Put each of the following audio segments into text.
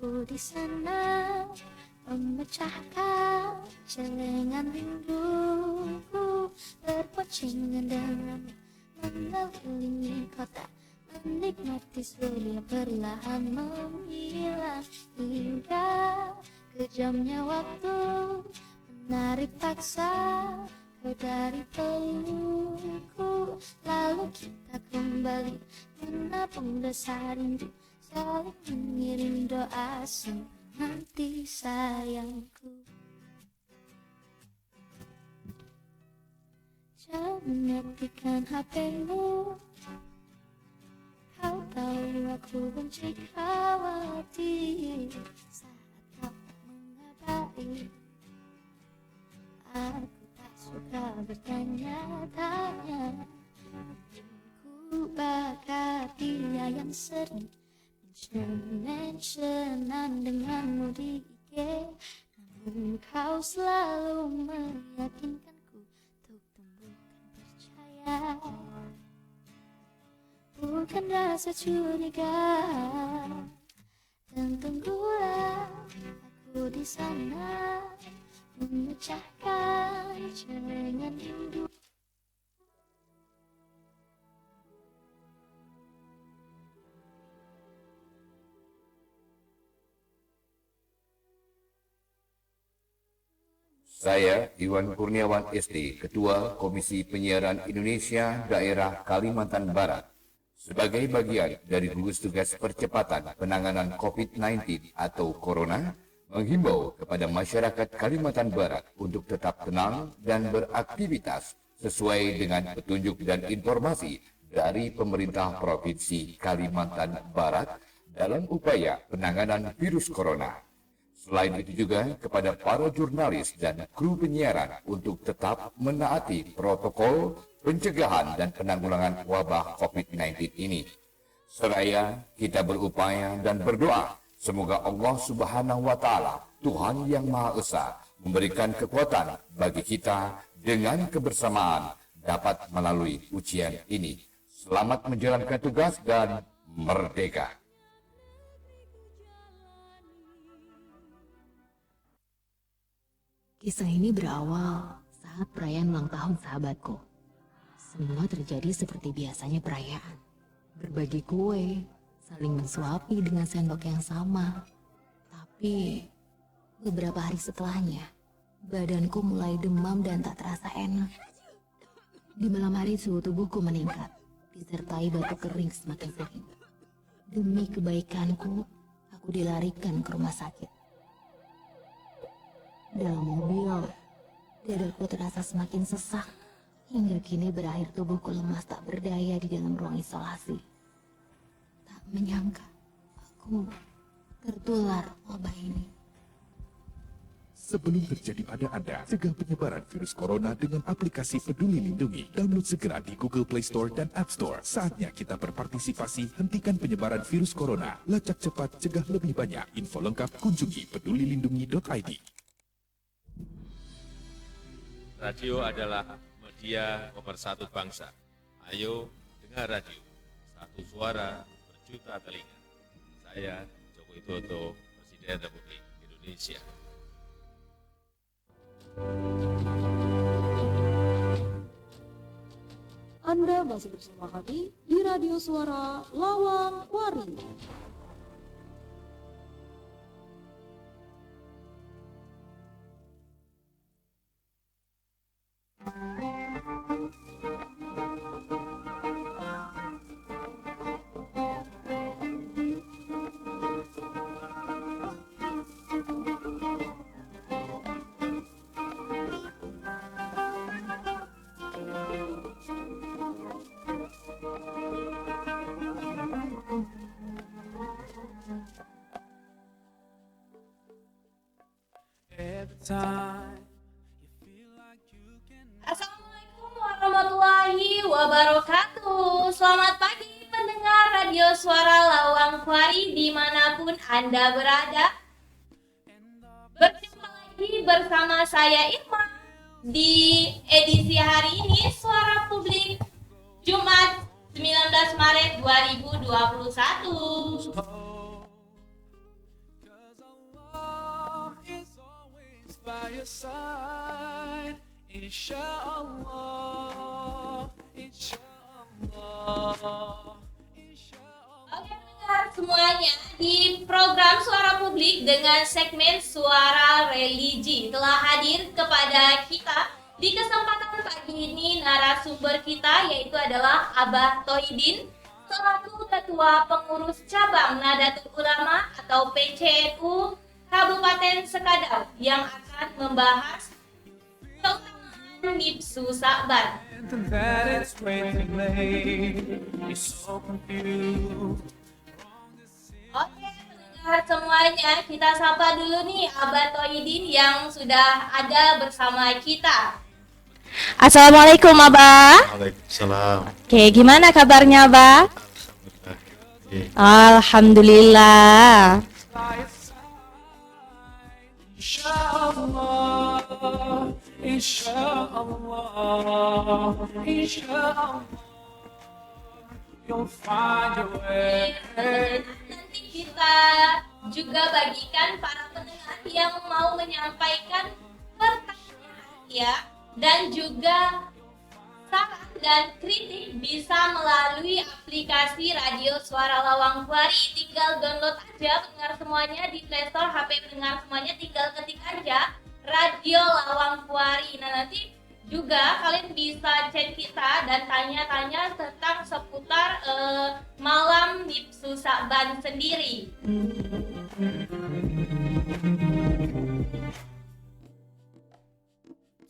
Aku di sana memecahkan celengan rinduku, berpochingan dengan mengelilingi kota, menikmati surya perlahan menghilang hingga kejamnya waktu menarik paksa kau dari pelukku. Lalu kita kembali menabung dasar rindu, saling mengirim doa nanti sayangku. Jangan matikan HPmu, kau tahu aku benci khawatir saat kau mengabai. Aku tak suka bertanya-tanya, ku bakal dia yang sering mention-mentionan denganmu di IG. Namun kau selalu meyakinkanku untuk tumbuhkan percaya, bukan rasa curiga. Dan tunggulah aku di sana memecahkan celengan rindu. Saya, Iwan Kurniawan SD, Ketua Komisi Penyiaran Indonesia Daerah Kalimantan Barat, sebagai bagian dari gugus tugas percepatan penanganan COVID-19 atau Corona, menghimbau kepada masyarakat Kalimantan Barat untuk tetap tenang dan beraktivitas sesuai dengan petunjuk dan informasi dari pemerintah Provinsi Kalimantan Barat dalam upaya penanganan virus corona. Selain itu juga kepada para jurnalis dan kru penyiaran untuk tetap menaati protokol pencegahan dan penanggulangan wabah COVID-19 ini. Seraya kita berupaya dan berdoa semoga Allah Subhanahu wa Ta'ala, Tuhan yang Maha Esa, memberikan kekuatan bagi kita dengan kebersamaan dapat melalui ujian ini. Selamat menjalankan tugas dan merdeka. Kisah ini berawal saat perayaan ulang tahun sahabatku. Semua terjadi seperti biasanya perayaan. Berbagi kue, saling mensuapi dengan sendok yang sama. Tapi beberapa hari setelahnya, badanku mulai demam dan tak terasa enak. Di malam hari suhu tubuhku meningkat, disertai batuk kering semakin sering. Demi kebaikanku, aku dilarikan ke rumah sakit. Dalam mobil, dadaku terasa semakin sesak, hingga kini berakhir tubuhku lemas tak berdaya di dalam ruang isolasi. Tak menyangka, aku tertular wabah ini. Sebelum terjadi pada Anda, cegah penyebaran virus corona dengan aplikasi Peduli Lindungi. Download segera di Google Play Store dan App Store. Saatnya kita berpartisipasi, hentikan penyebaran virus corona. Lacak cepat, cegah lebih banyak. Info lengkap kunjungi pedulilindungi.id. Radio adalah media pemersatu bangsa. Ayo dengar radio. Satu suara berjuta telinga. Saya Joko Widodo, Presiden Republik Indonesia. Anda masih bersama kami di Radio Suara Lawang Wari. Assalamualaikum warahmatullahi wabarakatuh. Selamat pagi pendengar Radio Suara Lawang Kuari dimanapun Anda berada. Berjumpa lagi bersama saya Irma di edisi hari ini Suara Publik Jumat 19 Maret 2021. your side, inshallah, inshallah, inshallah. Oke pendengar semuanya, di program Suara Publik dengan segmen Suara Religi telah hadir kepada kita di kesempatan pagi ini narasumber kita yaitu adalah Abah Tohidin selaku Ketua Pengurus Cabang Nahdlatul Ulama atau PCNU Kabupaten Sekadau yang akan membahas keutamaan Nipsu Sa'ban. That it's way too late. You're so confused. Oke pendengar semuanya, kita sapa dulu nih Abah Tohidin yang sudah ada bersama kita. Assalamualaikum Abah. Waalaikumsalam. Oke, gimana kabarnya Abah? Alhamdulillah. Inshallah, inshallah, inshallah, you'll find your way. Nanti kita juga bagikan para pendengar yang mau menyampaikan pertanyaan ya, dan juga saran dan kritik bisa melalui aplikasi Radio Suara Lawang Kuari. Tinggal download aja pendengar semuanya di Play Store HP pendengar semuanya, tinggal ketik aja Radio Lawang Kuari. Nah nanti juga kalian bisa chat kita dan tanya-tanya tentang seputar malam Nipsu Sa'ban sendiri.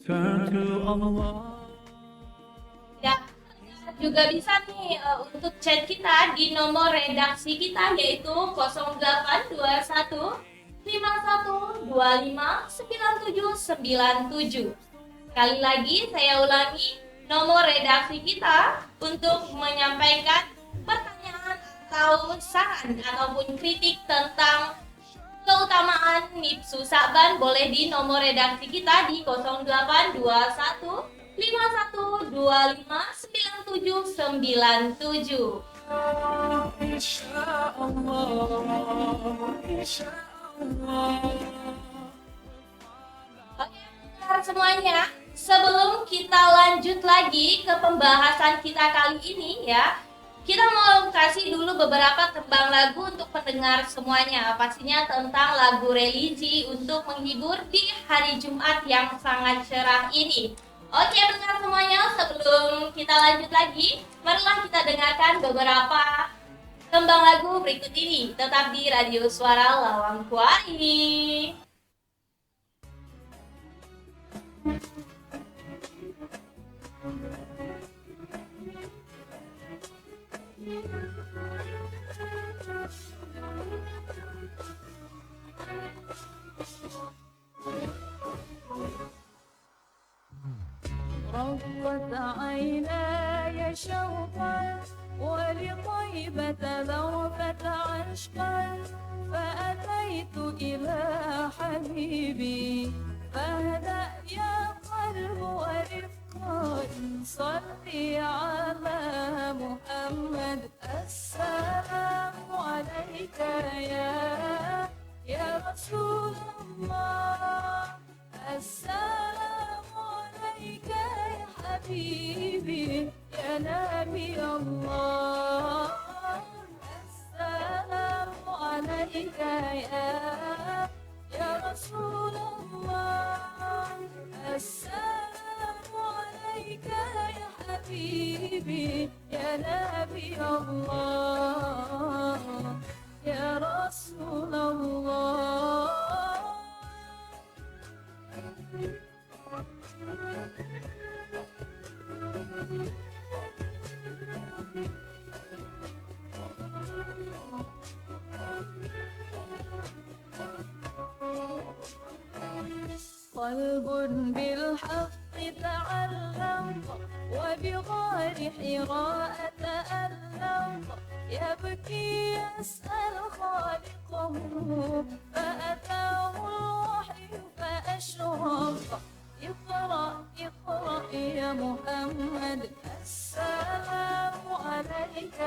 Turn to Allah. Ya, juga bisa nih untuk chat kita di nomor redaksi kita yaitu 0821 5125 9797. Sekali lagi saya ulangi nomor redaksi kita untuk menyampaikan pertanyaan atau saran ataupun kritik tentang keutamaan Nipsu Sa'ban boleh di nomor redaksi kita di 0821 5125 9797. Oke, pendengar semuanya, sebelum kita lanjut lagi ke pembahasan kita kali ini ya, kita mau kasih dulu beberapa tembang lagu untuk pendengar semuanya. Pastinya tentang lagu religi untuk menghibur di hari Jumat yang sangat cerah ini. Oke pendengar semuanya, sebelum kita lanjut lagi, marilah kita dengarkan beberapa tembang lagu berikut ini. Tetap di Radio Suara Lawang Kuari. روضت عيناي شوقا ولطيبة ذرفت عشقا فأتيت إلى حبيبي فاهدأ يا قلب ورفقا صلي على محمد السلام عليك يا رسول الله السلام عليك يا حبيبي يا نبي الله السلام عليك يا رسول الله السلام عليك يا حبيبي يا نبي الله يا رسول الله. قلب بالحق تعلق وبغار حراء تألق يبكي يسأل خالقه فأتاه الوحي فأشرق اقرأ اقرأ يا محمد السلام عليك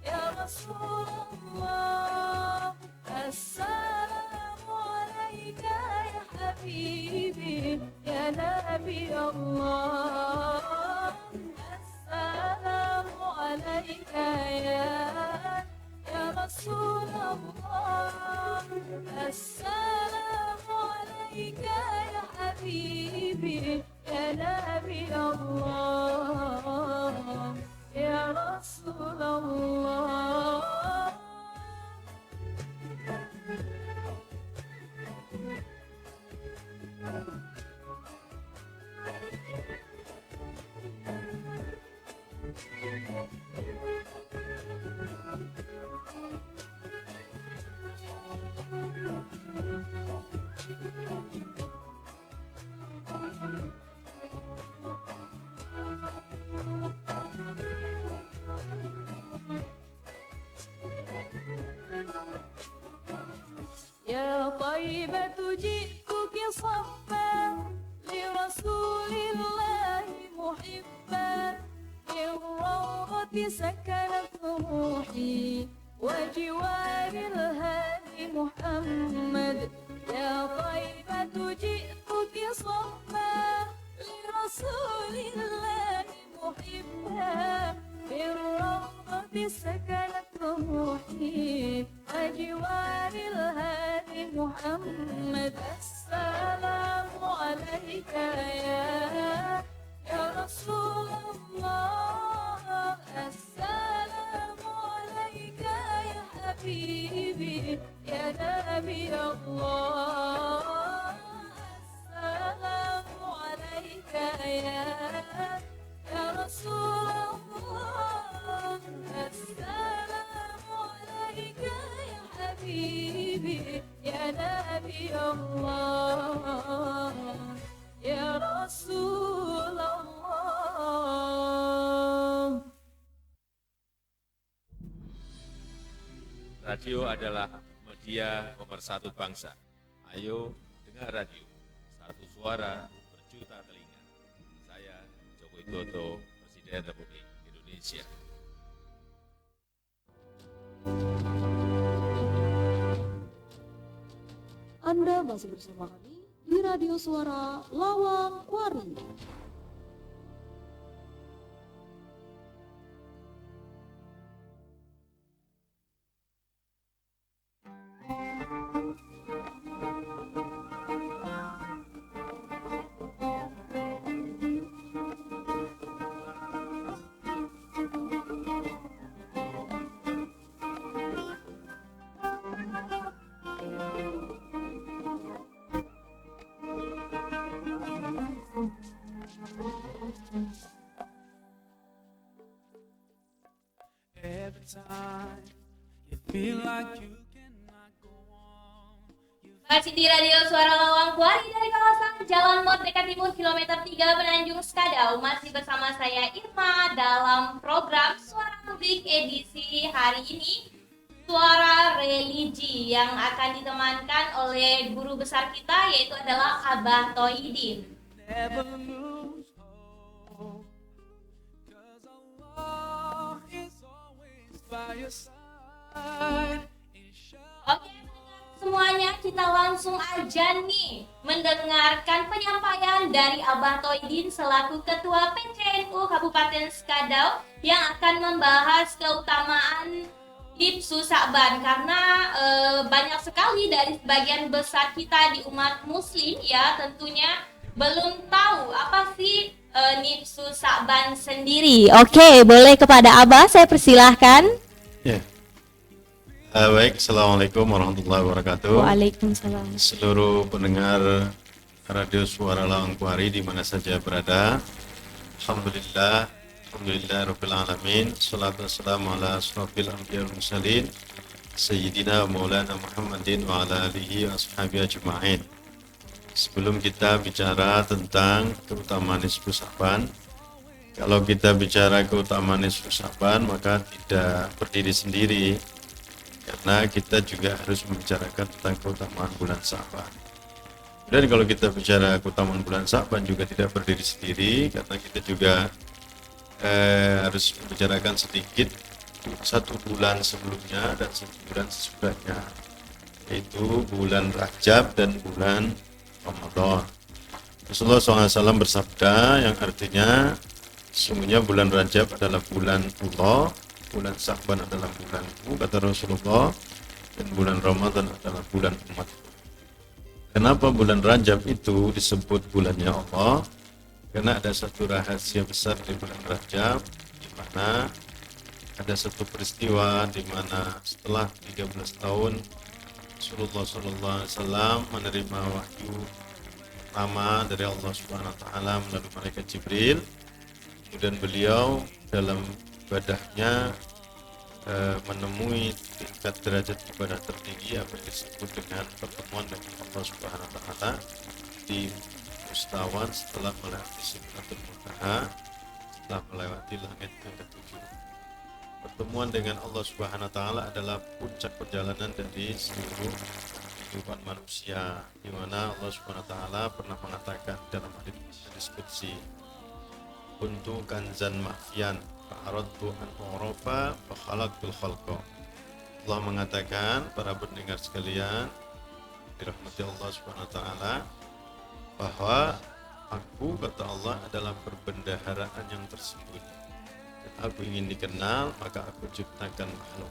يا رسول الله السلام عليك يا رسول الله السلام عليك يا حبيبي يا نبي الله يا رسول الله يا طيبة جئتك صفا لرسول الله محبا بالروضة سكنت روحي وجوار الهادي محمد يا طيبة جئتك صفا لرسول الله محبا بالروضة سكنت روحي وجوار الهادي محمد السلام عليك يا رسول الله السلام عليك يا حبيبي يا نبي الله السلام عليك يا رسول الله السلام عليك يا حبيبي يا نبي الله يا رسول الله. Radio adalah media pemersatu bangsa. Ayo dengar radio, satu suara berjuta telinga. Saya Joko Widodo, Presiden Republik Indonesia. Anda masih bersama kami di Radio Suara Lawang Wari. Every time you feel like you cannot go on. Masih di Radio Suara Lawang Kuari dari kawasan Jalan Merdeka Timur kilometer 3 Penanjung Skadau. Masih bersama saya Irma dalam program Suara Publik edisi hari ini, Suara Religi, yang akan ditemankan oleh guru besar kita, yaitu adalah Abah Tohidin. Never lose hope, 'cause Allah is always by your side. Oke, semuanya kita langsung aja nih mendengarkan penyampaian dari Abah Tohidin selaku Ketua PCNU Kabupaten Skadau yang akan membahas keutamaan Nifsu Sa'ban, karena banyak sekali dari sebagian besar kita di umat muslim ya tentunya belum tahu apa sih Nifsu Sa'ban sendiri. Oke, boleh kepada Abah saya persilahkan. Ya. Baik, Assalamualaikum warahmatullahi wabarakatuh. Waalaikumsalam. Seluruh pendengar Radio Suara Lawang Kuari di mana saja berada, Alhamdulillah Rabbil Alamin. Salatu wassalamu ala asrafil anbiya wal mursalin Sayyidina Maulana Muhammadin wa ala alihi wa ashabihi ajma'in. Sebelum kita bicara tentang keutamaan Nisfu Sa'ban, kalau kita bicara keutamaan Nisfu Sa'ban maka tidak berdiri sendiri, karena kita juga harus membicarakan tentang keutamaan bulan Sa'ban. Dan kalau kita bicara keutamaan bulan Sa'ban juga tidak berdiri sendiri, karena kita juga harus membicarakan sedikit satu bulan sebelumnya dan satu bulan sesudahnya, yaitu bulan Rajab dan bulan Ramadan. Rasulullah SAW bersabda yang artinya sesungguhnya bulan Rajab adalah bulan Allah bulan Sya'ban adalah bulanku, kata Rasulullah, dan bulan Ramadan adalah bulan umat. Kenapa bulan Rajab itu disebut bulannya Allah? Karena ada satu rahasia besar di bulan Rajab, di mana ada satu peristiwa di mana setelah 13 tahun Rasulullah SAW menerima wahyu pertama dari Allah Subhanahu Wa Taala melalui malaikat Jibril. Kemudian beliau dalam ibadahnya menemui tingkat derajat ibadah tertinggi apa disebut dengan pertemuan dengan Allah Subhanahu Wa Taala di Mustawan setelah melewati Sidratul Muntaha, setelah melewati langit yang ketujuh. Pertemuan dengan Allah Subhanahu Wa Taala adalah puncak perjalanan dari seluruh kehidupan manusia, di mana Allah Subhanahu Wa Taala pernah mengatakan dalam hadis qudsi, "Kuntu kanzan mahfiyan fa'aradtu an u'rafa fa khalaqtul khalqa." Allah mengatakan, para pendengar sekalian dirahmati Allah Subhanahu Wa Taala, bahwa aku, kata Allah, adalah perbendaharaan yang tersembunyi. Dan aku ingin dikenal, maka aku ciptakan makhluk.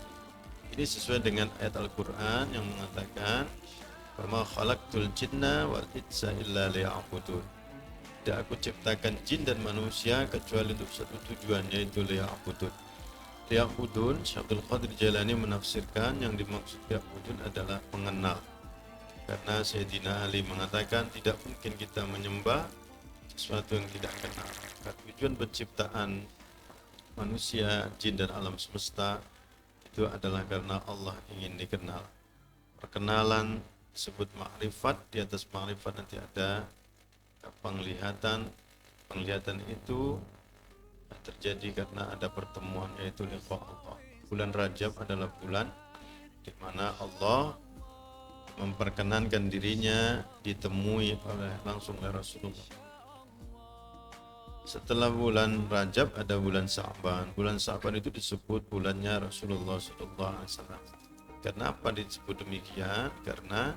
Ini sesuai dengan ayat Al-Quran yang mengatakan, "Wa khalaqtul jinna wal insa illa liya'budun." Tidak aku ciptakan jin dan manusia kecuali untuk satu tujuan, yaitu liya'budun. Liya'budun, Syekh Abdul Qadir Jailani menafsirkan yang dimaksud liya'budun adalah mengenal. Karena Sayyidina Ali mengatakan tidak mungkin kita menyembah sesuatu yang tidak kenal. Tujuan penciptaan manusia, jin dan alam semesta itu adalah karena Allah ingin dikenal. Perkenalan disebut ma'rifat, di atas ma'rifat nanti ada penglihatan. Penglihatan itu terjadi karena ada pertemuan, yaitu liqa Allah. Bulan Rajab adalah bulan di mana Allah memperkenankan dirinya ditemui langsung oleh Rasulullah. Setelah bulan Rajab ada bulan Sya'ban. Bulan Sya'ban itu disebut bulannya Rasulullah SAW. Kenapa disebut demikian? Karena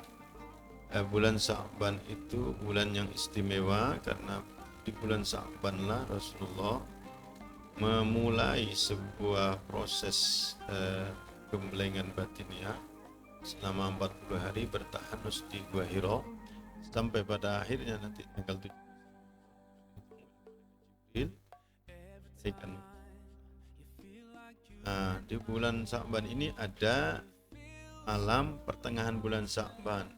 bulan Sya'ban itu bulan yang istimewa, karena di bulan Sya'ban lah Rasulullah memulai sebuah proses gembelengan batiniah selama 40 hari bertahanus di Gua Hira, sampai pada akhirnya nanti tanggal 7 di bulan Sya'ban ini ada malam pertengahan bulan Sya'ban,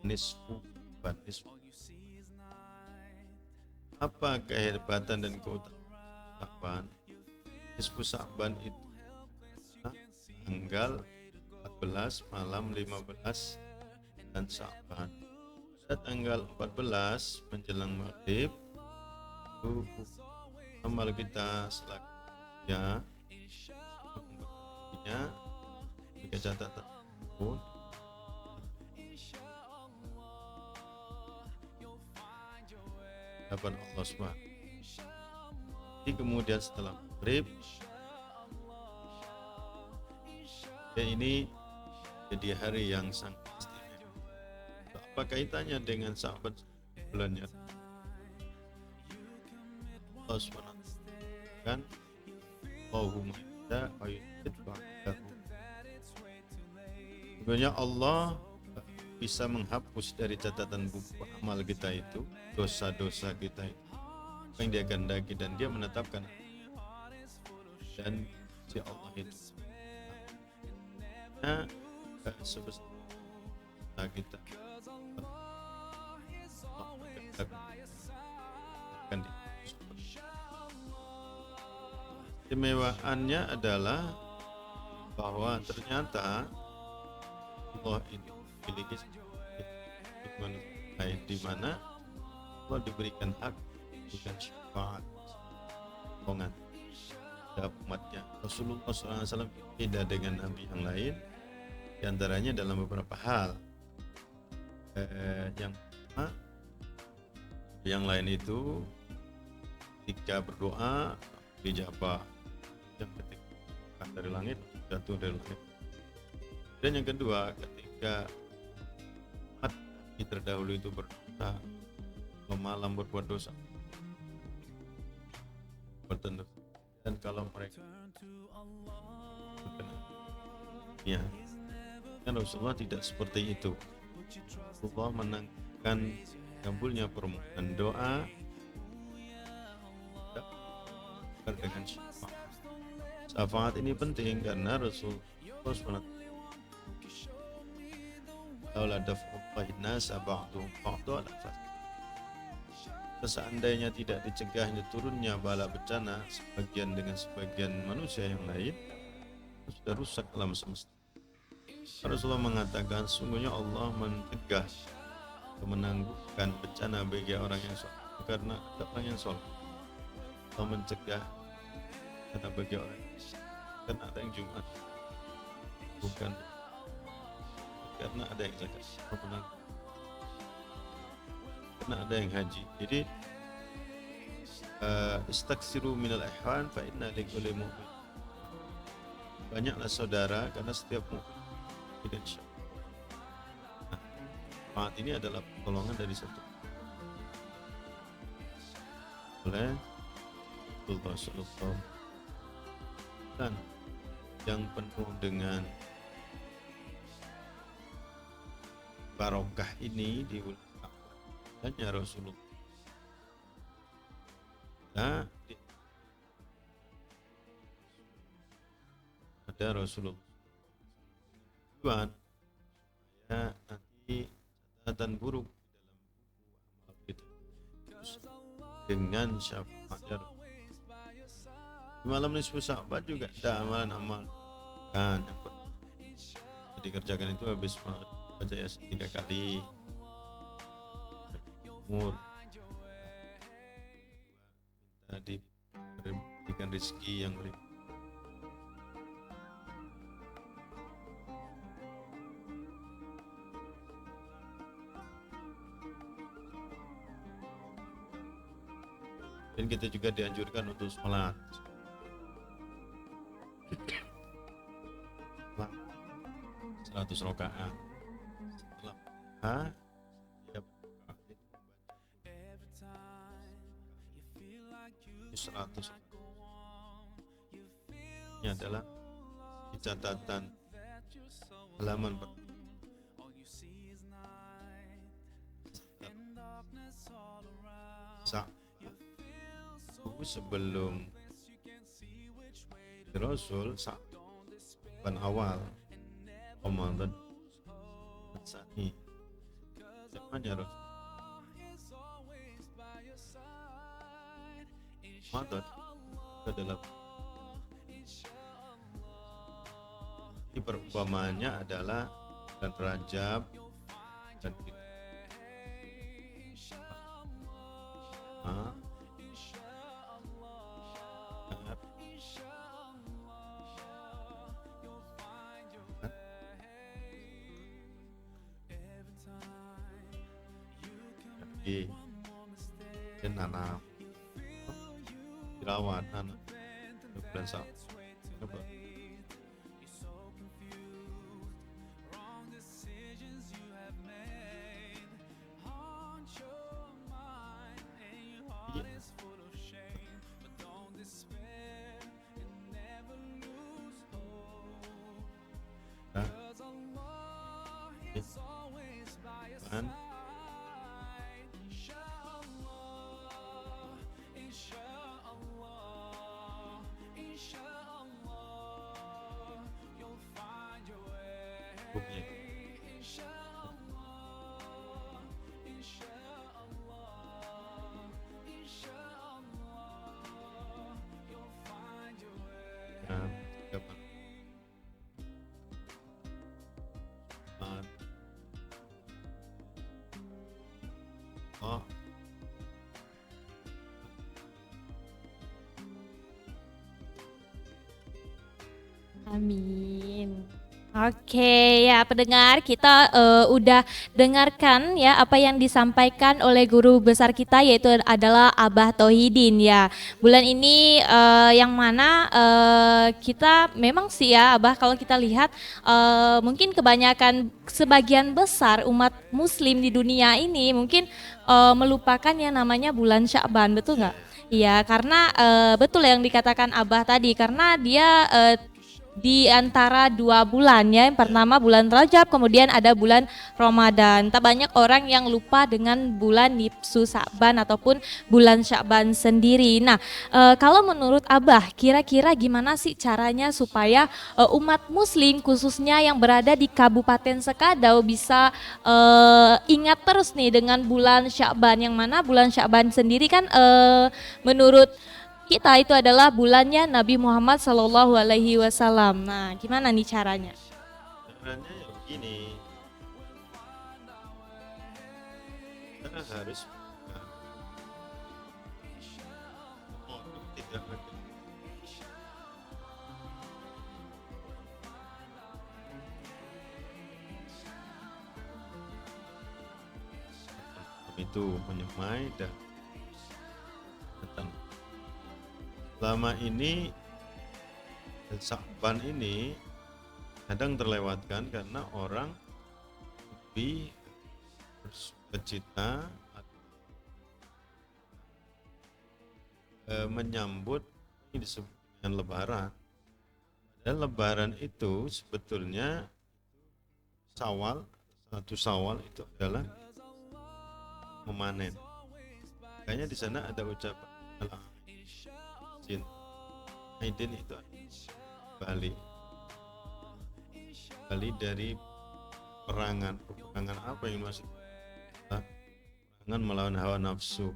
nisfu Sya'ban. Apa kehebatan dan keutamaan Sya'ban? Nisfu Sya'ban itu tanggal 14 malam 15 dan Sya'ban. Pada tanggal 14 menjelang maghrib itu amal kita selanjutnya jika catatan pun hadapan Allah SWT. Jadi kemudian setelah maghrib ini jadi hari yang sangat istimewa. Apa kaitannya dengan Sya'ban bulannya? Allah SWT kan Allahumma inna ayat ba'dahu. Sebenarnya Allah bisa menghapus dari catatan buku amal kita itu dosa-dosa kita itu yang dia kehendaki, dan dia menetapkan dan si Allah itu sebesar kita akan istimewaannya adalah bahwa ternyata Allah ini memiliki manusia di mana Allah diberikan hak bukan syafaat pengan terhadap umatnya. Rasulullah SAW beda dengan nabi yang lain, diantaranya dalam beberapa hal. Yang lain itu ketika berdoa dijabah, yang ketika dari langit jatuh dari langit. Dan yang kedua, ketika umat terdahulu itu berdosa, malam berbuat dosa, bertanda Dan kalau mereka ya, kan Rasulullah tidak seperti itu. Rasulullah menangkan kabulnya permohonan doa dengan syafaat. Syafaat ini penting karena Rasulullah SWT laula daf'ullahi nasa ba'duhum ba'da la fasad. Seandainya tidak dicegahnya turunnya bala bencana sebagian dengan sebagian manusia yang lain, sudah rusak alam semesta. Rasulullah mengatakan sungguhnya Allah mencegah menangguhkan bencana bagi orang yang soleh karena ada orang yang soleh. Allah mencegah karena bagi orang kan ada yang Jumat, bukan karena ada yang zakat, karena ada yang haji. Jadi istaksiru minal ihwan fa inna likulli mu'min. Banyaklah saudara karena setiap mu'min tidak syak. Nah, syafaat ini adalah pertolongan dari satu oleh Rasulullah SAW dan yang penuh dengan barokah ini di bulannya Rasulullah. Nah, ada Rasulullah tujuan ya nanti catatan buruk di dalam buku amal kita dengan syafaat di malam nisfu Sya'ban juga ada amalan-amalan kan yang dikerjakan itu habis baca ya 3 kali umur tadi diberikan rezeki yang berlimpah. Dan kita juga dianjurkan untuk sholat 100 rakaat. Setelah ya 100. Ini adalah catatan halaman sebelum Rasul Sa'ban awal Ramadan Sani zamannya Rasul Ramadan adalah ini perumpamaannya adalah dan Rajab dan dan anak dirawat anak bulan Sya'ban. Amin. Oke ya pendengar, kita udah dengarkan ya apa yang disampaikan oleh guru besar kita, yaitu adalah Abah Tauhidin ya. Bulan ini yang mana kita memang sih ya Abah, kalau kita lihat mungkin kebanyakan sebagian besar umat muslim di dunia ini mungkin melupakan yang namanya bulan Sya'ban, betul nggak? Iya, karena betul yang dikatakan Abah tadi, karena dia di antara 2 bulan ya, yang pertama bulan Rajab, kemudian ada bulan Ramadan. Tak banyak orang yang lupa dengan bulan Nifsu Sya'ban ataupun bulan Sya'ban sendiri. Nah, kalau menurut Abah, kira-kira gimana sih caranya supaya umat Muslim khususnya yang berada di Kabupaten Sekadau bisa ingat terus nih dengan bulan Sya'ban, yang mana bulan Sya'ban sendiri kan menurut kita itu adalah bulannya Nabi Muhammad Sallallahu Alaihi Wasallam. Nah, gimana nih caranya? Caranya ya begini, kita harus tidak ada itu menyemai dan datang. Selama ini Sya'ban ini kadang terlewatkan karena orang lebih bercita menyambut ini disebut dengan Lebaran. Dan Lebaran itu sebetulnya Syawal, satu Syawal itu adalah memanen. Makanya di sana ada ucapan Aidin itu Bali dari perangan apa yang maksud? Perangan melawan hawa nafsu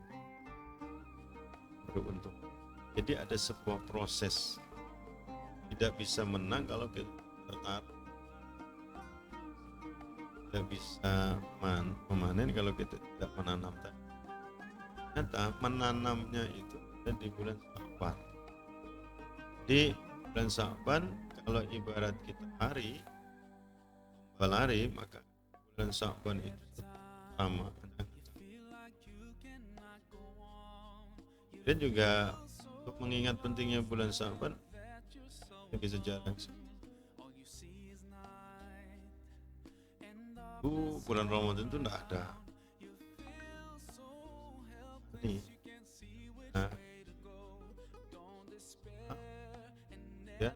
beruntung. Jadi ada sebuah proses, tidak bisa menang kalau kita tertarik, tidak bisa memanen kalau kita tidak menanam. Ternyata menanamnya itu ada di bulan Sya'ban. Di bulan Sya'ban, kalau ibarat kita lari, maka bulan Sya'ban itu sama. Dan juga untuk mengingat pentingnya bulan Sya'ban, bagi sejarah bulan Ramadan itu tidak ada. Ini, nah, ya,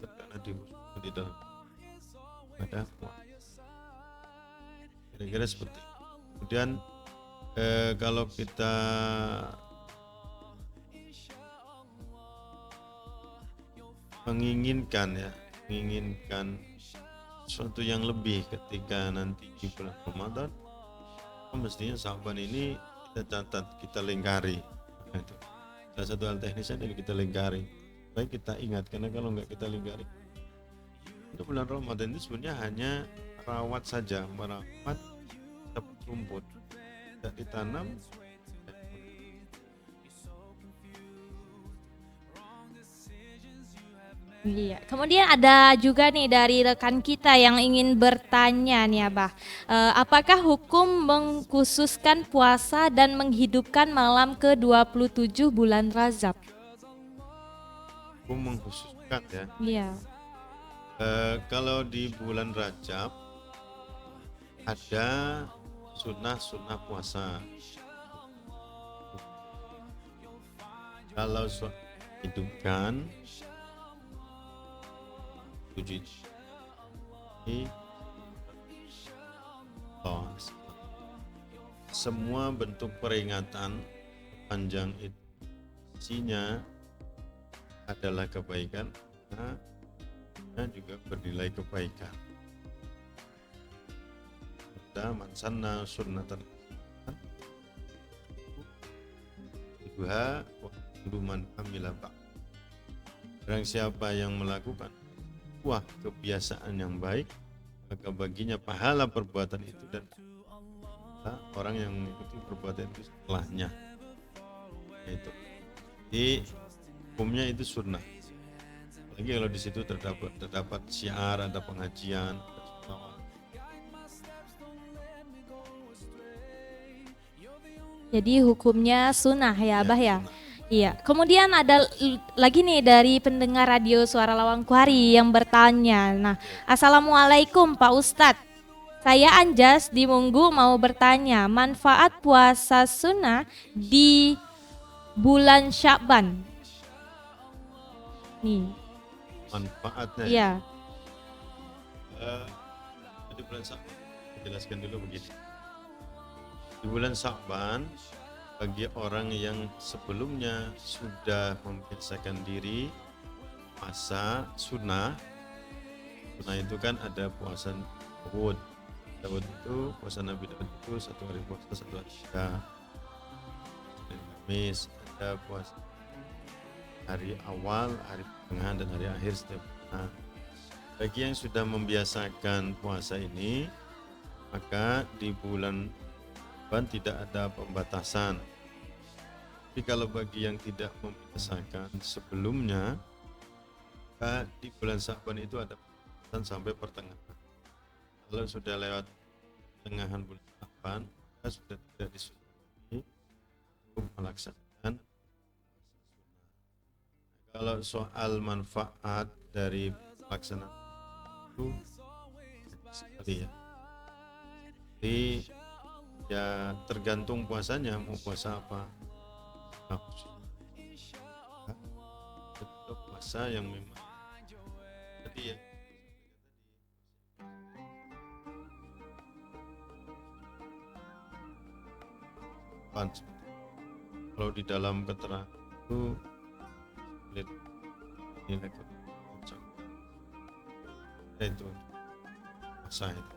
karena di dalam ada kira-kira seperti. Kemudian kalau kita menginginkan sesuatu yang lebih ketika nanti di bulan Ramadan, mestinya Sya'ban ini kita catat, kita lingkari. Nah, itu salah satu hal teknisnya dari kita lingkari. Baik kita ingat, karena kalau nggak kita lingkari, itu bulan Ramadan itu sebenarnya hanya rawat saja, merawat rumput, tidak ditanam. Iya. Kemudian ada juga nih dari rekan kita yang ingin bertanya nih Abah, apakah hukum mengkhususkan puasa dan menghidupkan malam ke-27 bulan Rajab? Hukum mengkhususkan ya. Iya. Kalau di bulan Rajab ada sunnah puasa. Kalau hidupkan semua bentuk peringatan panjang itu isinya adalah kebaikan dan juga bernilai kebaikan. Ada mansanna sunnatan ibuha wa man amila ba. Barang siapa yang melakukan kebiasaan yang baik, maka baginya pahala perbuatan itu dan orang yang mengikuti perbuatan itu setelahnya. Itu di hukumnya itu sunnah. Lagi kalau di situ terdapat syiar, ada pengajian. Jadi hukumnya sunnah ya Abah ya. Iya, kemudian ada lagi nih dari pendengar radio Suara Lawang Kuari yang bertanya. Nah, Assalamualaikum Pak Ustadz. Saya Anjas di Munggu mau bertanya manfaat puasa sunnah di bulan Sya'ban. Nih. Manfaatnya. Iya. Di bulan Sya'ban, jelaskan dulu begini. Di bulan Sya'ban, bagi orang yang sebelumnya sudah membiasakan diri puasa sunnah itu kan ada puasa Daud itu, puasa Nabi Daud itu 1 hari puasa 1 hari tidak. Senin Kamis ada puasa hari awal, hari pertengahan dan hari akhir setiap bulan. Bagi yang sudah membiasakan puasa ini, maka di bulan Sya'ban tidak ada pembatasan. Tapi kalau bagi yang tidak membiasakan sebelumnya, maka di bulan Sya'ban itu ada pembatasan sampai pertengahan. Kalau sudah lewat pertengahan bulan Sya'ban, maka sudah tidak disuruh untuk melaksanakan puasa sunnah. Kalau soal manfaat dari pelaksanaan itu sekali ya. Jadi ya tergantung puasanya, mau puasa apa. Untuk puasa yang memang jadi ya kalau di dalam keterangan itu nilai itu puasa itu.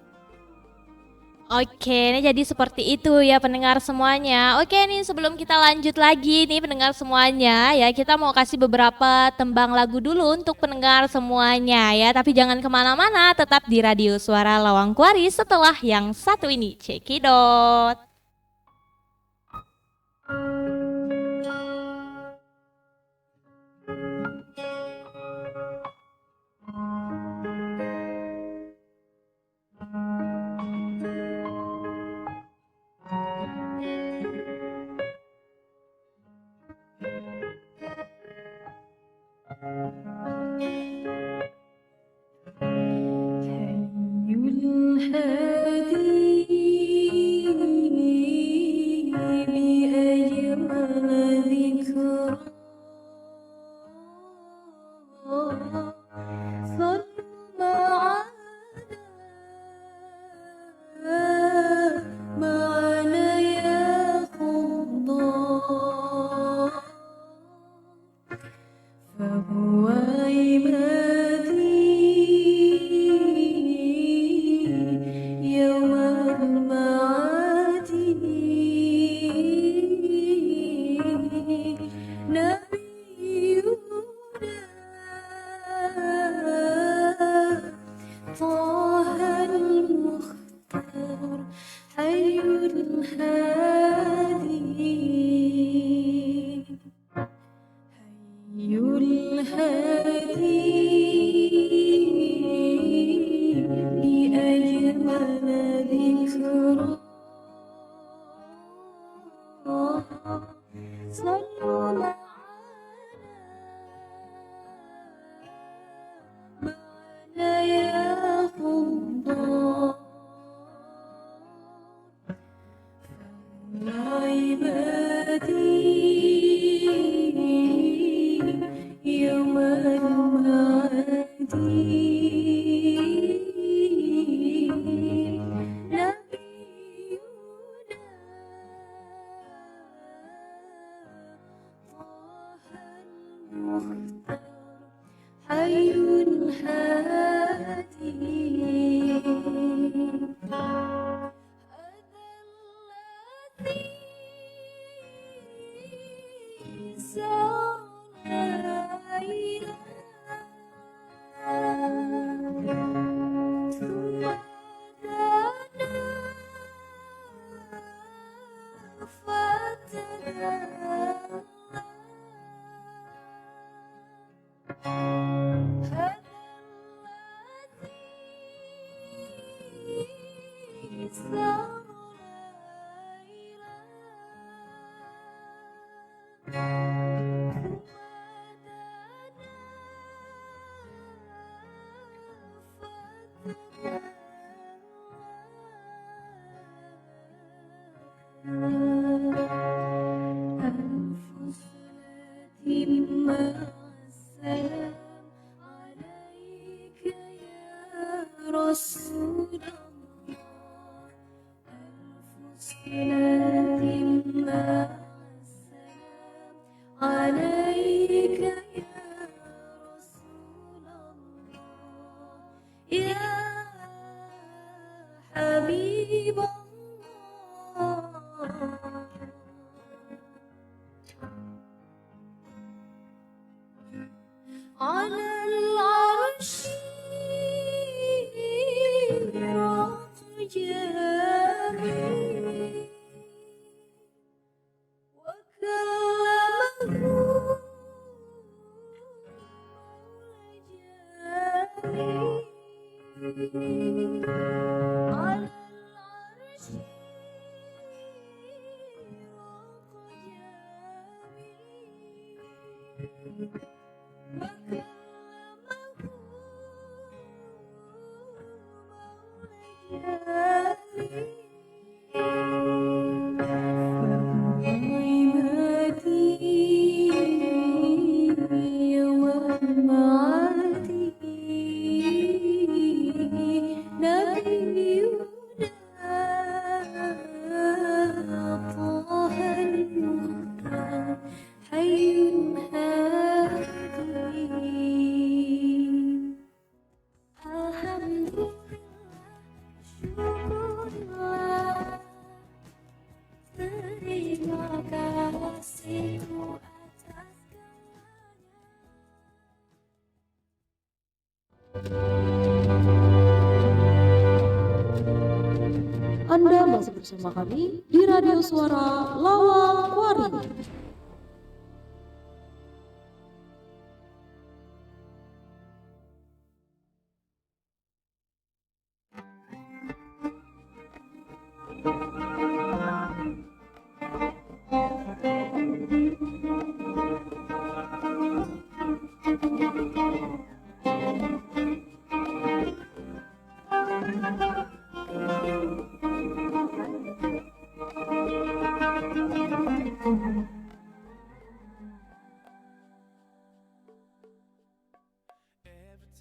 Oke, ini jadi seperti itu ya pendengar semuanya. Oke nih sebelum kita lanjut lagi nih pendengar semuanya ya, kita mau kasih beberapa tembang lagu dulu untuk pendengar semuanya ya. Tapi jangan kemana-mana, tetap di Radio Suara Lawangkuari setelah yang satu ini. Cekidot. يا حبيب الله على العرش رجاني وكلمه على العرش رجاني Anda masih bersama kami di Radio Suara Lawang Wari.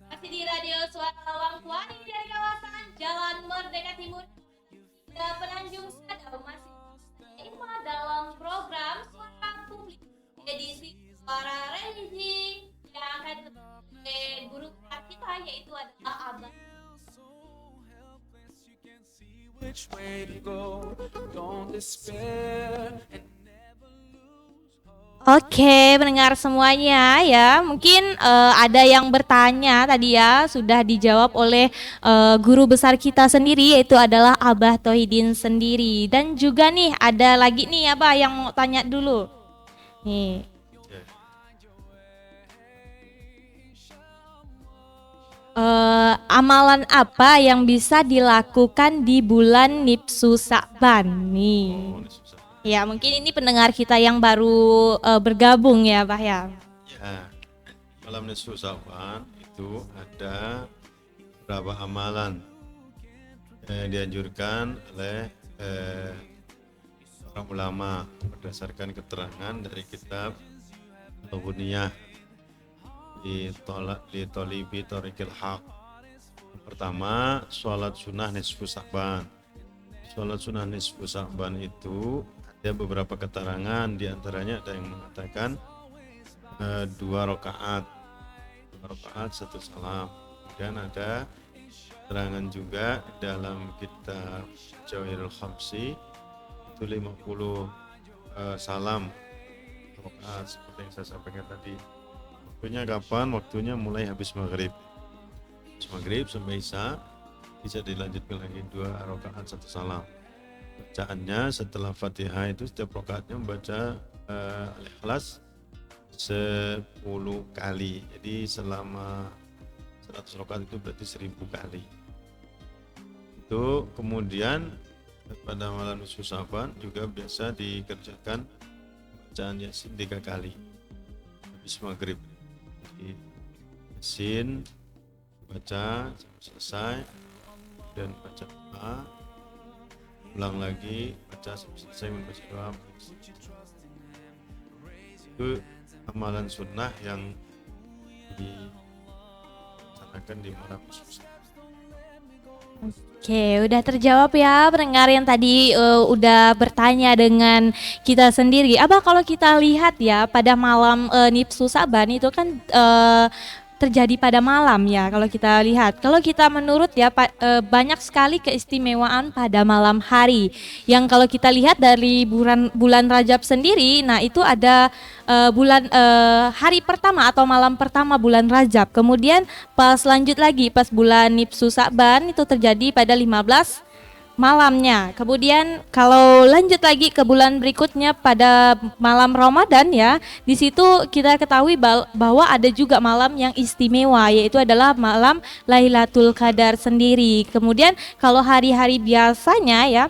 Masih di Radio Suara Lawang Wari dari kawasan Jalan Merdeka Timur hingga Penanjung Sadau, masih tema dalam program Suara Publik edisi Suara Religi yang akan oleh guru kita, yaitu adalah Abah. Which way to go? Don't despair and Oke, pendengar semuanya ya, mungkin ada yang bertanya tadi ya, sudah dijawab oleh guru besar kita sendiri, yaitu adalah Abah Tauhidin sendiri. Dan juga nih ada lagi nih Abah yang mau tanya dulu. Nih. Amalan apa yang bisa dilakukan di bulan Nipsu Sa'ban nih? Ya, mungkin ini pendengar kita yang baru bergabung ya, Pak ya. Ya, malam nisfu Sa'ban itu ada beberapa amalan yang dianjurkan oleh para ulama berdasarkan keterangan dari kitab Al-Buniyah di Tolibi Thoriqil Haq. Pertama, sholat sunnah nisfu Sa'ban. Sholat sunnah nisfu Sa'ban itu ada beberapa keterangan, diantaranya ada yang mengatakan 2 rakaat, 1 salam. Kemudian ada keterangan juga dalam kitab Jawahirul Khamsi itu 50 salam rakaat seperti yang saya sampaikan tadi. Waktunya kapan? Waktunya mulai habis maghrib. Habis maghrib sampai isya, bisa dilanjutkan lagi 2 rakaat 1 salam. Bacaannya setelah Fatihah itu setiap rakaatnya membaca Al-Ikhlas 10 kali. Jadi selama 100 rakaat itu berarti 1000 kali. Itu kemudian pada malam nisfu Sa'ban juga biasa dikerjakan bacaan Yasin 3 kali habis maghrib. Jadi Yasin baca sampai selesai dan baca doa, ulang lagi baca sampai selesai membaca doa. Itu amalan sunnah yang dilaksanakan di malam nisfu Sa'ban. Oke, udah terjawab ya pendengar yang tadi udah bertanya dengan kita sendiri. Abah, kalau kita lihat ya pada malam Nipsu Sa'ban itu kan terjadi pada malam ya kalau kita lihat. Kalau kita menurut ya banyak sekali keistimewaan pada malam hari. Yang kalau kita lihat dari bulan Rajab sendiri, nah itu ada hari pertama atau malam pertama bulan Rajab. Kemudian pas lanjut lagi pas bulan Nipsu Sa'ban itu terjadi pada 15 malamnya. Kemudian kalau lanjut lagi ke bulan berikutnya pada malam Ramadan ya, di situ kita ketahui bahwa ada juga malam yang istimewa, yaitu adalah malam Lailatul Qadar sendiri. Kemudian kalau hari-hari biasanya ya,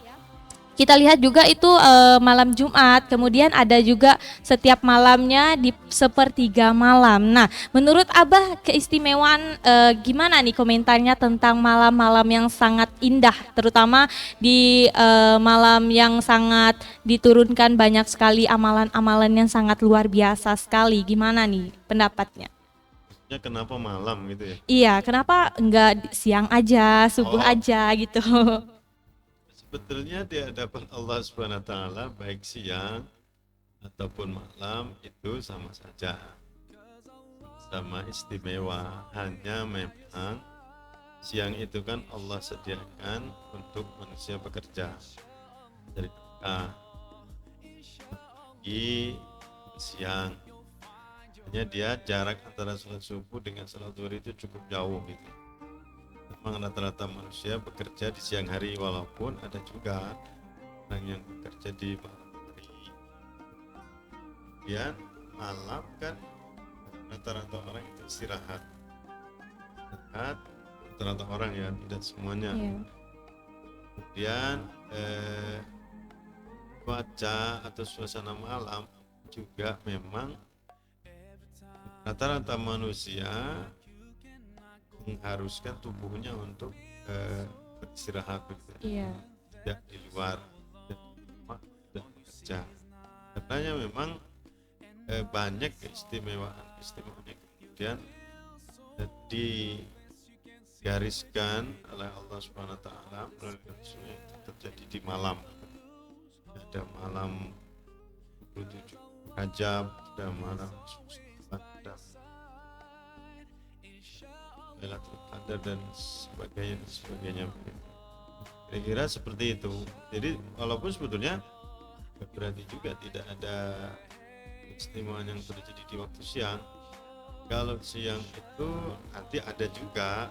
kita lihat juga itu malam Jumat, kemudian ada juga setiap malamnya di sepertiga malam. Nah, menurut Abah keistimewaan gimana nih komentarnya tentang malam-malam yang sangat indah, terutama di malam yang sangat diturunkan banyak sekali amalan-amalan yang sangat luar biasa sekali. Gimana nih pendapatnya? Ya kenapa malam gitu ya? Iya, kenapa enggak siang aja, subuh aja gitu? Sebetulnya di hadapan Allah Subhanahu wa taala baik siang ataupun malam itu sama saja. Sama istimewa, hanya memang siang itu kan Allah sediakan untuk manusia bekerja. Dari pagi siang. Hanya dia jarak antara salat subuh dengan salat zuhur itu cukup jauh gitu. Memang rata-rata manusia bekerja di siang hari, walaupun ada juga orang yang bekerja di malam hari. Kemudian malam kan rata-rata orang itu istirahat. Rata-rata orang ya, tidak semuanya. Kemudian cuaca atau suasana malam juga memang rata-rata manusia mengharuskan tubuhnya untuk beristirahat tidak di luar, tidak di rumah, tidak bekerja. Karena memang banyak keistimewaan kemudian digariskan oleh Allah Subhanahu wa taala melalui Rasulnya itu terjadi di malam. Ada malam 27 Rajab, ada malam Lailatul Qadar dan sebagainya. Kira-kira seperti itu. Jadi walaupun sebetulnya berarti juga tidak ada keistimewaan yang terjadi di waktu siang. Kalau siang itu nanti ada juga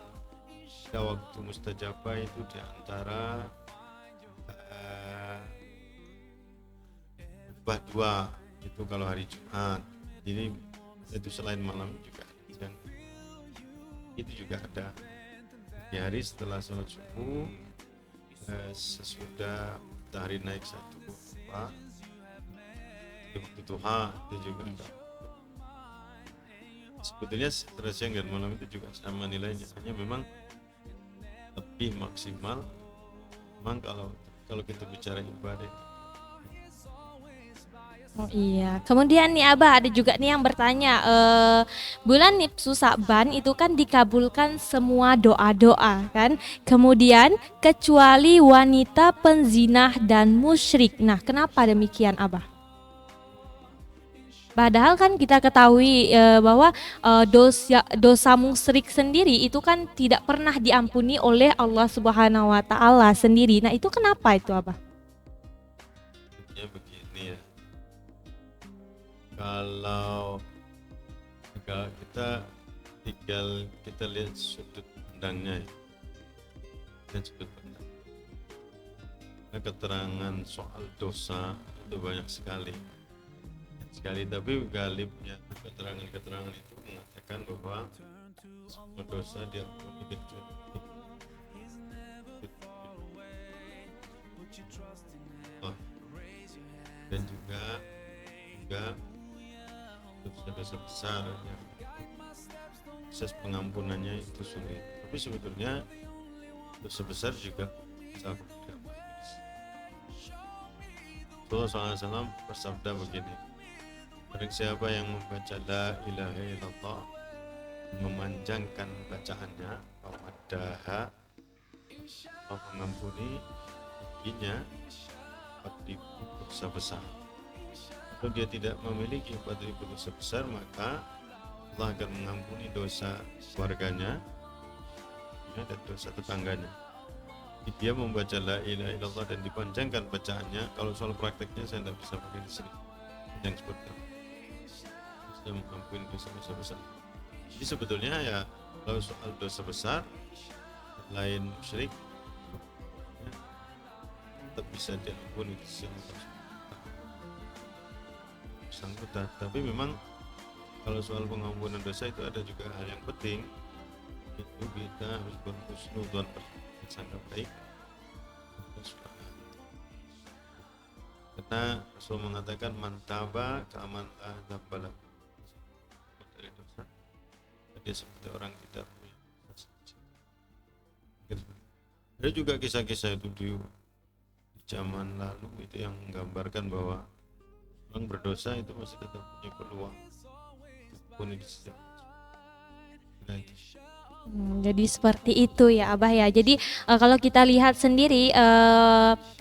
waktu mustajabah itu di antara dua itu kalau hari Jumat. Jadi itu selain malam juga siang. Itu juga ada di hari setelah sholat subuh, sesudah matahari naik 1 di waktu duha itu juga ada. Sebetulnya antara siang dan malam itu juga sama nilainya, hanya memang lebih maksimal memang kalau kita bicara ibadah. Oh iya, kemudian nih Abah ada juga nih yang bertanya, bulan Nipsu Sa'ban itu kan dikabulkan semua doa-doa kan, kemudian kecuali wanita penzinah dan musyrik. Nah, kenapa demikian Abah? Padahal kan kita ketahui bahwa dosa musyrik sendiri itu kan tidak pernah diampuni oleh Allah Subhanahu wa taala sendiri. Nah, itu kenapa itu Abah? Ya begini ya. Kalau kita lihat sudut pandangnya ya. Dan sudut pandang. Nah, keterangan soal dosa itu banyak sekali, tapi galibnya keterangan itu mengatakan bahwa semua dosa diampuni kecuali dan juga dosa besar yang proses pengampunannya itu sulit. Tapi sebetulnya dosa besar juga bisa diampuni. Rasulullah SAW bersabda begini, barang siapa yang membaca la ilaha illallah, memanjangkan bacaannya, wamadaha, mengampuni baginya 4.000 dosa besar. Kalau dia tidak memiliki 4.000 dosa besar, maka Allah akan mengampuni dosa keluarganya ya, dan dosa tetangganya. Dia membaca la ilaha illallah dan dipanjangkan bacaannya. Kalau soal prakteknya saya tidak bisa pakai di sini yang seperti itu. Saya mengampuni dosa-dosa besar. Jadi sebetulnya ya kalau soal dosa besar lain musyrik ya, tetap bisa diampuni bersangkutan. Tapi memang kalau soal pengampunan dosa itu ada juga hal yang penting, itu kita harus berhusnudzon, bersangka baik. Karena Rasul mengatakan mantaba ka'aman la dzambala dari dosa. Dia seperti orang tidak punya dosa. Ada juga kisah-kisah itu di zaman lalu itu yang menggambarkan bahwa orang berdosa itu masih tetap punya peluang pun di setiap. Jadi seperti itu ya Abah ya. Jadi kalau kita lihat sendiri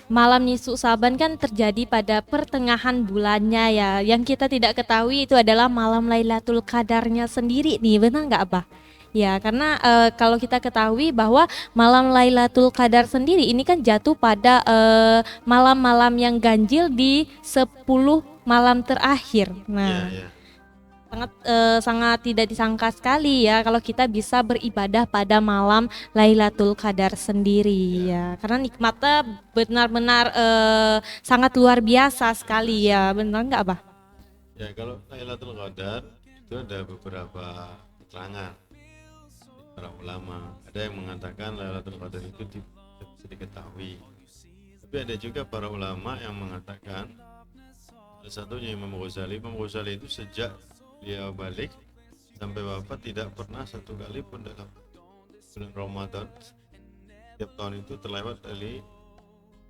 malam Nisfu Saban kan terjadi pada pertengahan bulannya ya. Yang kita tidak ketahui itu adalah malam Lailatul Qadarnya sendiri nih, benar nggak Abah? Ya karena kalau kita ketahui bahwa malam Lailatul Qadar sendiri ini kan jatuh pada malam-malam yang ganjil di 10 malam terakhir. Nah. Sangat tidak disangka sekali ya kalau kita bisa beribadah pada malam Lailatul Qadar sendiri ya, karena nikmatnya benar-benar sangat luar biasa sekali ya, benar nggak Abah? Ya kalau Lailatul Qadar itu ada beberapa keterangan para ulama. Ada yang mengatakan Lailatul Qadar itu bisa diketahui, tapi ada juga para ulama yang mengatakan, salah satunya Imam Ghazali itu sejak dia balik sampai wafat tidak pernah satu kali pun dalam bulan Ramadan setiap tahun itu terlewat dari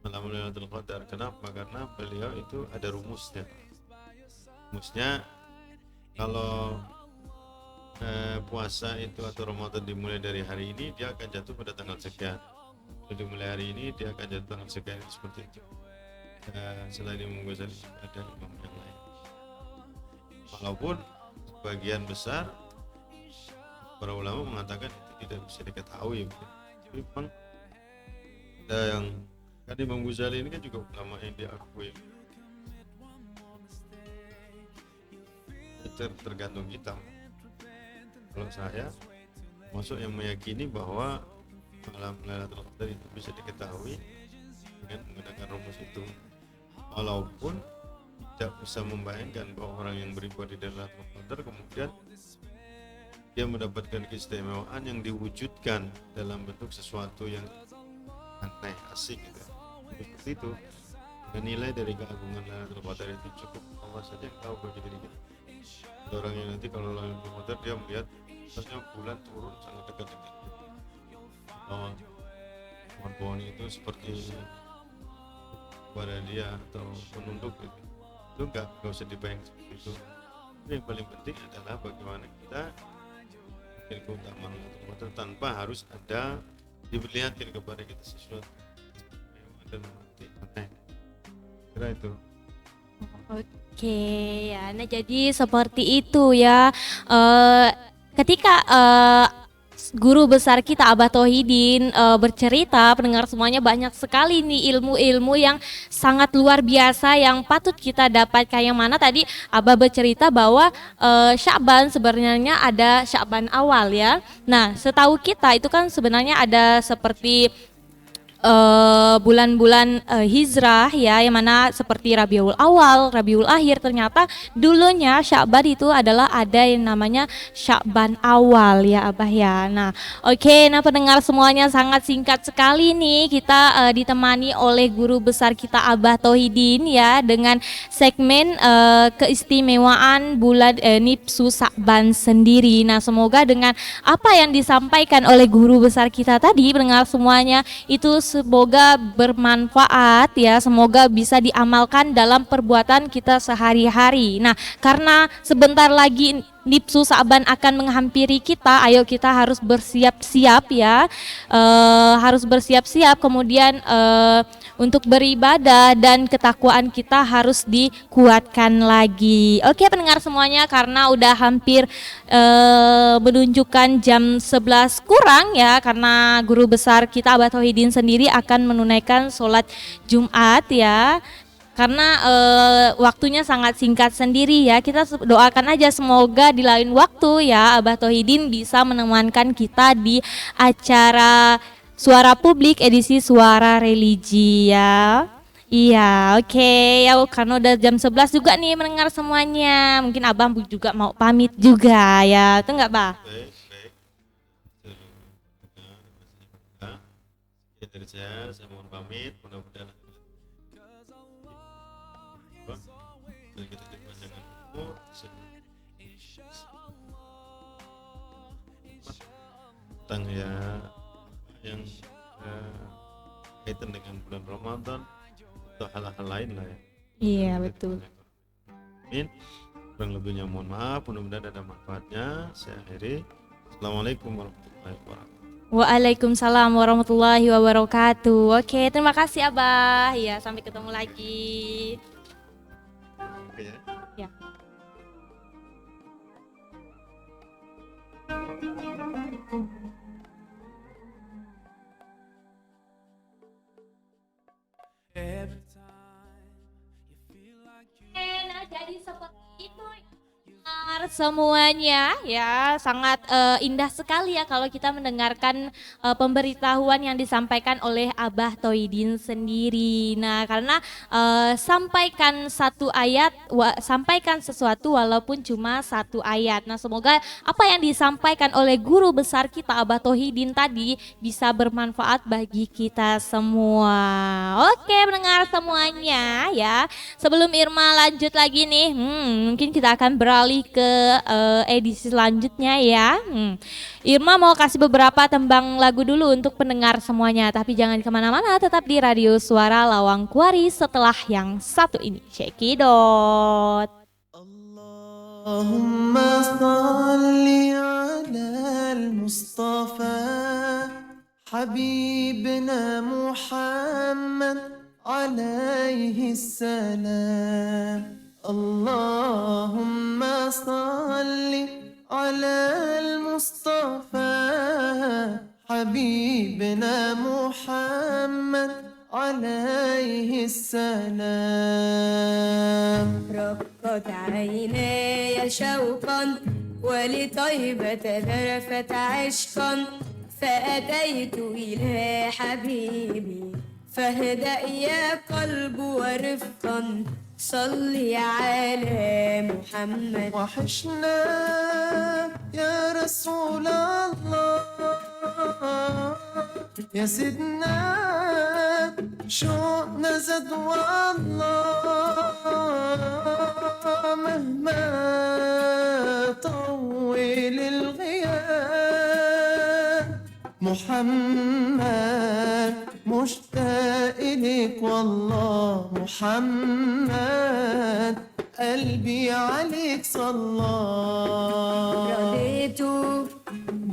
malam Lailatul Qadar. Kenapa? Karena beliau itu ada rumusnya. Rumusnya kalau puasa itu atau Ramadan dimulai dari hari ini, dia akan jatuh pada tanggal sekian. Kalau dimulai hari ini, dia akan jatuh tanggal sekian, seperti itu. Selain Imam Ghazali ada imam yang lain. Walaupun sebagian besar para ulama mengatakan itu tidak bisa diketahui, tapi memang ada yang kan Imam Ghazali ini kan juga ulama yang diakui. Tergantung kita. Kalau saya masuk yang meyakini bahwa malam Lailatul Qadar itu bisa diketahui dengan menggunakan rumus itu, walaupun tidak bisa membayangkan bahwa orang yang beribadah di Lailatul Qadar kemudian dia mendapatkan keistimewaan yang diwujudkan dalam bentuk sesuatu yang aneh, asik gitu. Seperti itu. Dan nilai dari keagungan Lailatul Qadar itu cukup Allah saja yang tahu bagi diri kita. Ada orang yang nanti kalau Lailatul Qadar dia melihat misalnya bulan turun sangat dekat-dekat. Pohon-pohon itu seperti pada dia atau menunduk gitu. Itu enggak usah dibayang seperti itu. Yang paling penting adalah bagaimana kita keutamaan Lailatul Qadar tanpa harus ada diperlihatkan kepada kita sesuatu dan nanti aneh. Kira itu. Oke ya, nah jadi seperti itu ya. Ketika guru besar kita Abah Tauhidin bercerita, pendengar semuanya banyak sekali nih ilmu-ilmu yang sangat luar biasa yang patut kita dapatkan. Yang mana tadi Abah bercerita bahwa Sya'ban sebenarnya ada Sya'ban awal ya. Nah setahu kita itu kan sebenarnya ada seperti bulan-bulan hijrah ya, yang mana seperti Rabiul Awal, Rabiul Akhir. Ternyata dulunya Sya'ban itu adalah ada yang namanya Sya'ban awal ya Abah ya. Nah oke, nah pendengar semuanya sangat singkat sekali nih kita ditemani oleh guru besar kita Abah Tauhidin ya dengan segmen keistimewaan bulan Nisfu Saban sendiri. Nah semoga dengan apa yang disampaikan oleh guru besar kita tadi, pendengar semuanya, itu semoga bermanfaat ya, semoga bisa diamalkan dalam perbuatan kita sehari-hari. Nah, karena sebentar lagi Nisfu Saban akan menghampiri kita, ayo kita harus bersiap-siap ya, harus bersiap-siap, kemudian untuk beribadah dan ketakwaan kita harus dikuatkan lagi. Oke pendengar semuanya, karena udah hampir menunjukkan jam 11 kurang ya, karena guru besar kita Abah Tauhidin sendiri akan menunaikan sholat Jumat ya. Karena waktunya sangat singkat sendiri ya, kita doakan aja semoga di lain waktu ya Abah Tauhidin bisa menemankan kita di acara Suara Publik edisi Suara Religi ya. Iya, oke ya, karena udah jam 11 juga nih mendengar semuanya. Mungkin Abah juga mau pamit juga ya, itu enggak, Bah? Baik. Dari saya mohon pamit, mudah-mudahan kita dipanjangkan umur tentang ya yang kaitan dengan bulan Ramadan atau hal-hal lain lah ya. Iya betul. Amin. Kurang lebihnya mohon maaf, mudah-mudahan ada manfaatnya. Saya akhiri. Assalamualaikum warahmatullahi wabarakatuh. Waalaikumsalam warahmatullahi wabarakatuh. Oke, terima kasih Abah. Ya, sampai ketemu lagi. Oke ya. Ya. Nah, jadi seperti itu semuanya ya, sangat indah sekali ya kalau kita mendengarkan pemberitahuan yang disampaikan oleh Abah Tauhidin sendiri. Nah, karena sampaikan satu ayat, sampaikan sesuatu walaupun cuma satu ayat. Nah, semoga apa yang disampaikan oleh guru besar kita Abah Tauhidin tadi bisa bermanfaat bagi kita semua. Oke, mendengar semuanya ya. Sebelum Irma lanjut lagi nih, mungkin kita akan beralih ke edisi selanjutnya ya. Irma mau kasih beberapa tembang lagu dulu untuk pendengar semuanya, tapi jangan kemana-mana, tetap di Radio Suara Lawang Kuari setelah yang satu ini. Cekidot. Allahumma salli ala al-Mustafa Habibna Muhammad alaihi salam. اللهم صل على المصطفى حبيبنا محمد عليه السلام. رقت عيناي شوقا ولطيبة ذرفت عشقا فأتيت إلى حبيبي فاهدأ يا قلب ورفقا صلي على محمد. وحشنا يا رسول الله يا سيدنا شوقنا زاد والله مهما طول الغياب محمد مشتاق إليك والله محمد قلبي عليك صلى. رضيت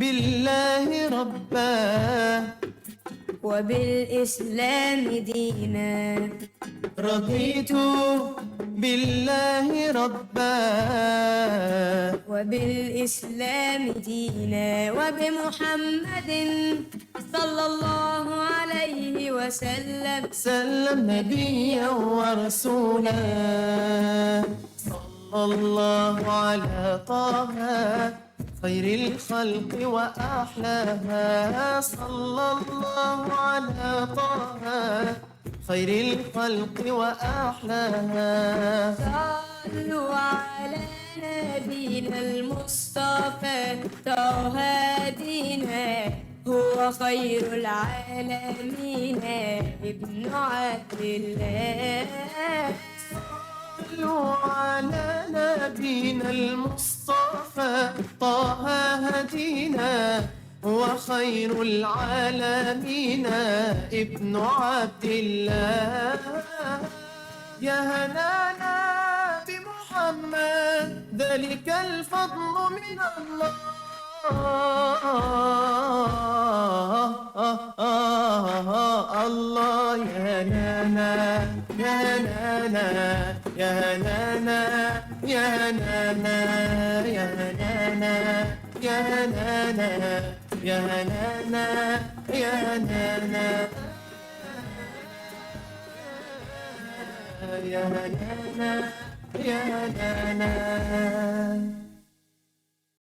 بالله ربا وبالإسلام دينا. رضيت بالله ربا وبالإسلام دينا وبمحمد صلى الله عليه وسلم سلم نبيا ورسولا. صلى الله على طه خير الخلق وأحلاها. صلى الله على طه خير الخلق وأحلاها. صلوا على نبينا المصطفى طه دينا هو خير العالمين ابن عبد الله. صلوا على نبينا المصطفى طه هدينا هو خير العالمين ابن عبد الله. يا هنانا بمحمد ذلك الفضل من الله. الله يا هنانا يا هنانا يا هنانا يا هنانا يا هنانا يا هنانا يا هنانا يا هنانا يا هنانا يا هنانا